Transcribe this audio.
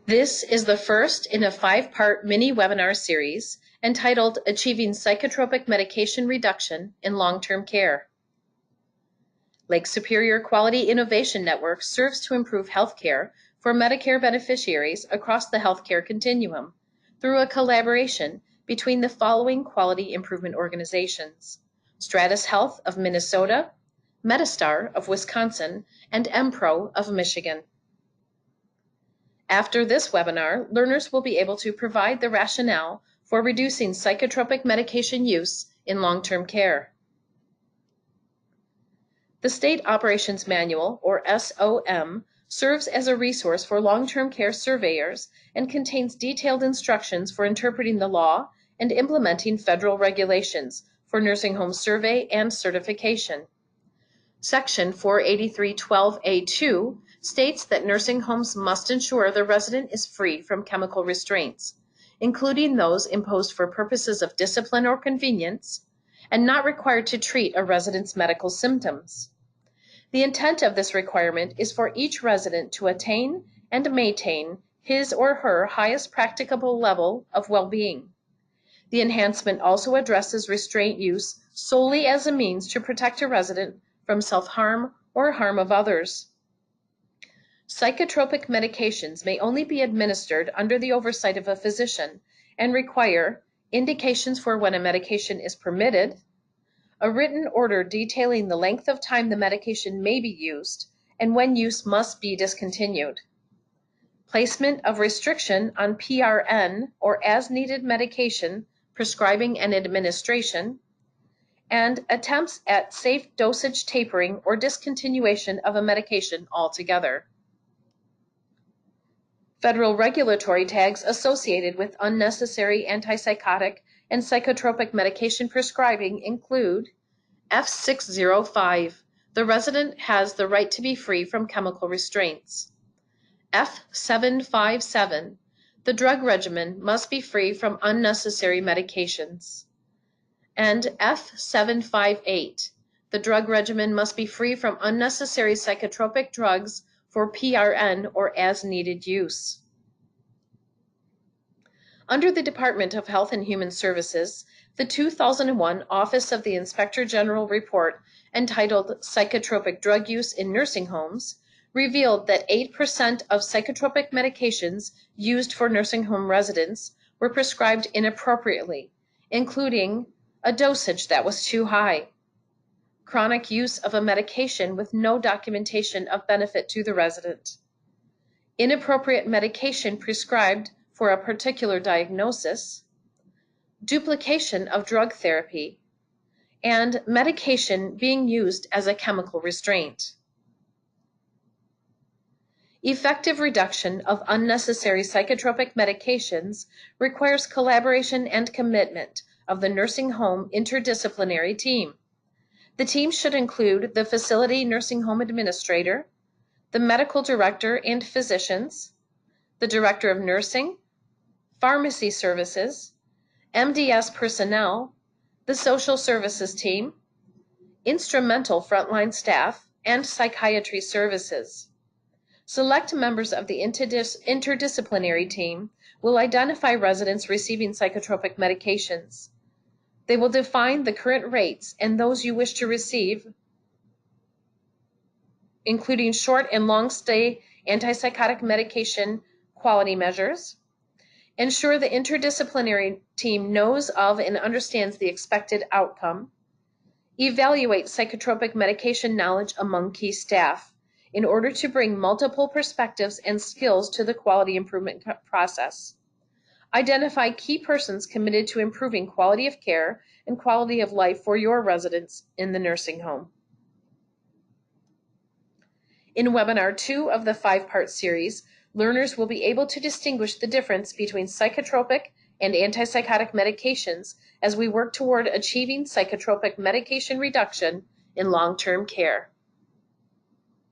This is the first in a 5-part mini-webinar series entitled Achieving Psychotropic Medication Reduction in Long-Term Care. Lake Superior Quality Innovation Network serves to improve healthcare for Medicare beneficiaries across the healthcare continuum through a collaboration between the following quality improvement organizations: Stratus Health of Minnesota, Medistar of Wisconsin, and MPRO of Michigan. After this webinar, learners will be able to provide the rationale for reducing psychotropic medication use in long-term care. The State Operations Manual, or SOM, serves as a resource for long-term care surveyors and contains detailed instructions for interpreting the law and implementing federal regulations for nursing home survey and certification. Section 483.12a.2 states that nursing homes must ensure the resident is free from chemical restraints, including those imposed for purposes of discipline or convenience, and not required to treat a resident's medical symptoms. The intent of this requirement is for each resident to attain and maintain his or her highest practicable level of well-being. The enhancement also addresses restraint use solely as a means to protect a resident from self-harm or harm of others. Psychotropic medications may only be administered under the oversight of a physician and require indications for when a medication is permitted, a written order detailing the length of time the medication may be used, and when use must be discontinued, placement of restriction on PRN or as-needed medication prescribing and administration, and attempts at safe dosage tapering or discontinuation of a medication altogether. Federal regulatory tags associated with unnecessary antipsychotic and psychotropic medication prescribing include F605, the resident has the right to be free from chemical restraints. F757, the drug regimen must be free from unnecessary medications. And F758, the drug regimen must be free from unnecessary psychotropic drugs for PRN or as-needed use. Under the Department of Health and Human Services, the 2001 Office of the Inspector General report entitled Psychotropic Drug Use in Nursing Homes revealed that 8% of psychotropic medications used for nursing home residents were prescribed inappropriately, including a dosage that was too high, chronic use of a medication with no documentation of benefit to the resident, inappropriate medication prescribed for a particular diagnosis, duplication of drug therapy, and medication being used as a chemical restraint. Effective reduction of unnecessary psychotropic medications requires collaboration and commitment of the nursing home interdisciplinary team. The team should include the facility nursing home administrator, the medical director and physicians, the director of nursing, pharmacy services, MDS personnel, the social services team, instrumental frontline staff, and psychiatry services. Select members of the interdisciplinary team will identify residents receiving psychotropic medications. They will define the current rates and those you wish to receive, including short and long-stay antipsychotic medication quality measures. Ensure the interdisciplinary team knows of and understands the expected outcome. Evaluate psychotropic medication knowledge among key staff in order to bring multiple perspectives and skills to the quality improvement process. Identify key persons committed to improving quality of care and quality of life for your residents in the nursing home. In Webinar 2 of the 5-part series, learners will be able to distinguish the difference between psychotropic and antipsychotic medications as we work toward achieving psychotropic medication reduction in long-term care.